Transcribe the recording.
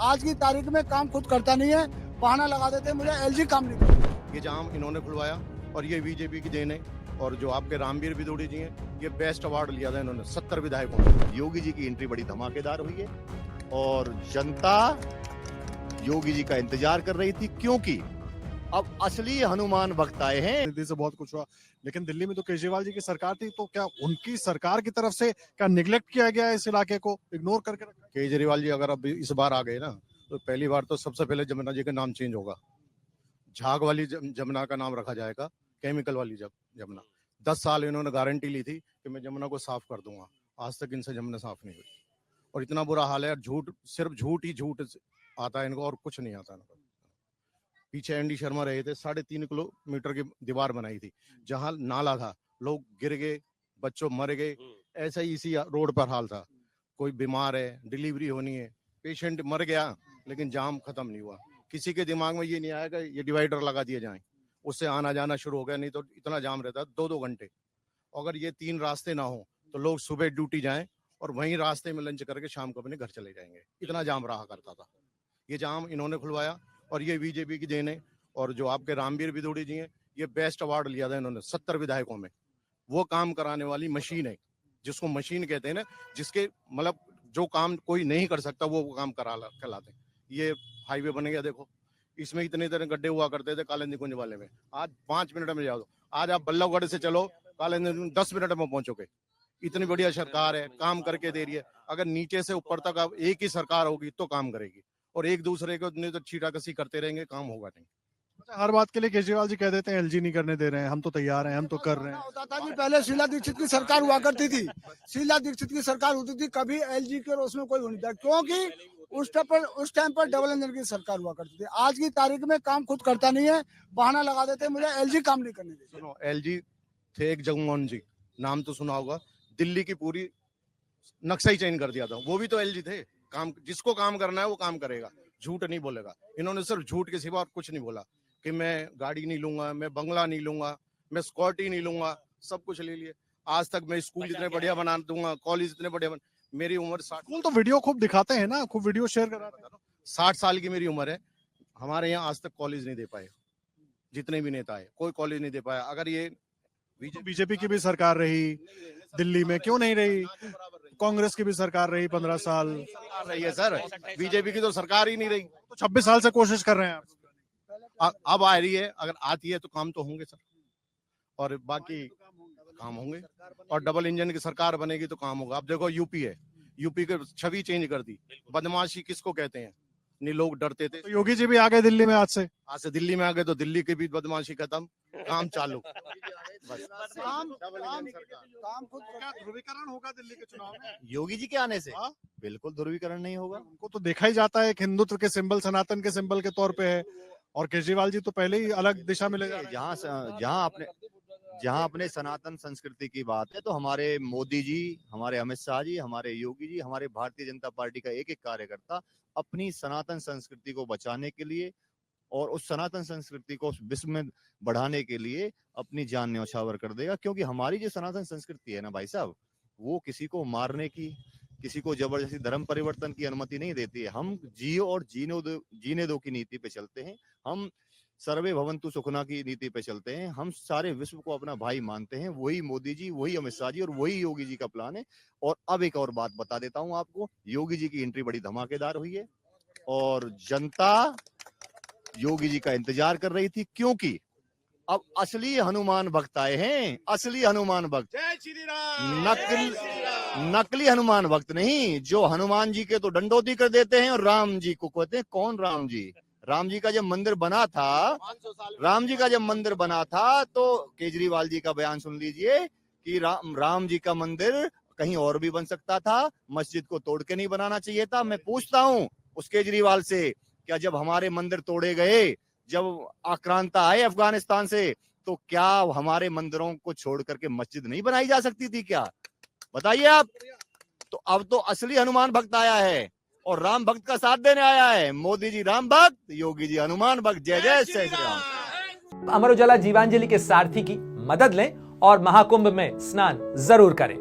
आज की तारीख में काम खुद करता नहीं है, बहाना लगा देते हैं मुझे एलजी काम नहीं करता। ये जाम इन्होंने खुलवाया और ये बीजेपी की देन है। और जो आपके रामवीर विदोड़ी जी हैं, ये बेस्ट अवार्ड लिया था इन्होंने 70 विधायकों में। योगी जी की एंट्री बड़ी धमाकेदार हुई है और जनता योगी जी का इंतजार कर रही थी, क्योंकि अब असली हनुमान भक्त आए हैं। दिल्ली से बहुत कुछ हुआ, लेकिन दिल्ली में तो केजरीवाल जी की सरकार थी, तो क्या उनकी सरकार की तरफ से क्या निगलेक्ट किया गया है, इस इलाके को इग्नोर करके रखा? केजरीवाल जी अगर अब इस बार आ गए ना, तो पहली बार तो सबसे पहले जमुना जी का नाम चेंज होगा। झाग वाली जमुना का नाम रखा जाएगा, केमिकल वाली जमुना। 10 साल इन्होंने गारंटी ली थी कि मैं जमुना को साफ कर दूंगा, आज तक इनसे जमुना साफ नहीं हुई। और इतना बुरा हाल है, झूठ, सिर्फ झूठ ही झूठ आता है इनको और कुछ नहीं आता इनको। पीछे एनडी शर्मा रहे थे, 3.5 किलोमीटर की दीवार बनाई थी, जहां नाला था, लोग गिर गए, बच्चों मर गए। ऐसा ही इसी रोड पर हाल था। कोई बीमार है, डिलीवरी होनी है, पेशेंट मर गया, लेकिन जाम खत्म नहीं हुआ। किसी के दिमाग में ये नहीं आएगा ये डिवाइडर लगा दिए जाएं, उससे आना जाना शुरू हो गया। नहीं तो इतना जाम रहता 2-2 घंटे। अगर ये 3 रास्ते ना हो तो लोग सुबह ड्यूटी जाएं और वहीं रास्ते में लंच करके शाम को अपने घर चले जाएंगे। इतना जाम रहा करता था। ये जाम इन्होंने खुलवाया और ये बीजेपी की देन है। और जो आपके रामवीर विदोड़ी जी हैं, ये बेस्ट अवार्ड लिया था इन्होंने 70 विधायकों में। वो काम कराने वाली मशीन है, जिसको मशीन कहते हैं ना, जिसके मतलब जो काम कोई नहीं कर सकता वो काम कराते हैं। ये हाईवे बन गया, देखो इसमें इतने गड्ढे हुआ करते थे कालिंदी कुंज वाले में, आज 5 मिनट में जाओ। आज आप बल्लभगढ़ से चलो कालिंदी 10 मिनट में पहुंचोगे। इतनी बढ़िया सरकार है, काम करके दे रही है। अगर नीचे से ऊपर तक अब एक ही सरकार होगी तो काम करेगी, और एक दूसरे को नहीं तो छीटाकसी करते रहेंगे, काम होगा नहीं। हर बात के लिए केजरीवाल जी कह देते हैं एलजी नहीं करने दे रहे हैं, हम तो तैयार हैं, हम तो कर रहे हैं। होता था कि पहले शीला दीक्षित की सरकार हुआ करती थी, शीला दीक्षित की सरकार होती थी, कभी एलजी के उसमें कोई नहीं था, क्योंकि उस टाइम पर डबल इंजन की सरकार हुआ करती थी। आज की तारीख में काम खुद करता नहीं है, बहाना लगा देते हैं मुझे एलजी काम नहीं करने देते। सुनो, एलजी थे एक जगमोहन जी, नाम तो सुना होगा, दिल्ली की पूरी नक्शा ही चेंज कर दिया था। वो भी तो एलजी थे। काम, जिसको काम करना है वो काम करेगा, झूठ नहीं बोलेगा। इन्होंने सिर्फ झूठ के सिवा और कुछ नहीं बोला कि मैं गाड़ी नहीं लूंगा, मैं बंगला नहीं लूंगा, मैं सिक्योरिटी नहीं लूंगा। सब कुछ ले लिए। आज तक मैं स्कूल इतने बढ़िया बना दूंगा, कॉलेज इतने बढ़िया मेरी उम्र 60। स्कूल तो वीडियो खूब दिखाते हैं ना, खूब वीडियो शेयर कराते हैं। 60 साल की मेरी उम्र है। हमारे यहाँ आज तक कॉलेज नहीं दे पाए, जितने भी नेता है कोई कॉलेज नहीं दे पाया। अगर ये बीजेपी की भी सरकार रही दिल्ली में, क्यों नहीं रही? कांग्रेस की भी सरकार रही 15 साल रही है सर, बीजेपी की तो सरकार ही नहीं रही। तो 26 साल से कोशिश कर रहे हैं आप। अब आ रही है, अगर आती है तो काम तो होंगे सर, और बाकी काम होंगे। और डबल इंजन की सरकार बनेगी तो काम होगा। अब देखो यूपी है, यूपी की छवि चेंज कर दी। बदमाशी किसको कहते हैं, नहीं लोग डरते थे। तो योगी जी भी आ गए दिल्ली में आज से दिल्ली में आ गए तो दिल्ली की भी बदमाशी खत्म, काम चालू। काम खुद क्या ध्रुवीकरण होगा दिल्ली के चुनाव में योगी जी के आने से? बिल्कुल ध्रुवीकरण नहीं होगा। उनको तो देखा ही जाता है एक हिंदुत्व के सिंबल, सनातन के सिंबल के तौर पे है, और केजरीवाल जी तो पहले ही अलग दिशा में ले जा रहे हैं। जहां अपने सनातन संस्कृति की बात है, तो हमारे मोदी जी, हमारे अमित शाह जी, हमारे योगी जी, हमारे भारतीय जनता पार्टी का एक एक कार्यकर्ता अपनी सनातन संस्कृति को बचाने के लिए और उस सनातन संस्कृति को विश्व में बढ़ाने के लिए अपनी जान न्यौछावर कर देगा। क्योंकि हमारी जो सनातन संस्कृति है ना भाई साहब, वो किसी को मारने की, किसी को जबरदस्ती धर्म परिवर्तन की अनुमति नहीं देती है। हम जियो और जीने दो की नीति पे चलते हैं। हम सर्वे भवंतु सुखना की नीति पे चलते हैं। हम सारे विश्व को अपना भाई मानते हैं। वही मोदी जी, वही अमित शाह जी और वही योगी जी का प्लान है। और अब एक और बात बता देता हूं आपको, योगी जी की एंट्री बड़ी धमाकेदार हुई है और जनता योगी जी का इंतजार कर रही थी, क्योंकि अब असली हनुमान भक्त आए हैं। असली हनुमान भक्त, नकली हनुमान भक्त नहीं, जो हनुमान जी के तो डंडोती कर देते हैं और राम जी को कहते हैं। कौन राम जी? राम जी का जब मंदिर बना था, तो केजरीवाल जी का बयान सुन लीजिए कि राम जी का मंदिर कहीं और भी बन सकता था, मस्जिद को तोड़ के नहीं बनाना चाहिए था। मैं पूछता हूं उस केजरीवाल से, क्या जब हमारे मंदिर तोड़े गए, जब आक्रांता आए अफगानिस्तान से, तो क्या हमारे मंदिरों को छोड़ करके मस्जिद नहीं बनाई जा सकती थी क्या? बताइए आप। तो अब तो असली हनुमान भक्त आया है और राम भक्त का साथ देने आया है। मोदी जी राम भक्त, योगी जी हनुमान भक्त। जय जय श्री राम। अमर उजाला जीवांजलि के सारथी की मदद लें और महाकुंभ में स्नान जरूर करें।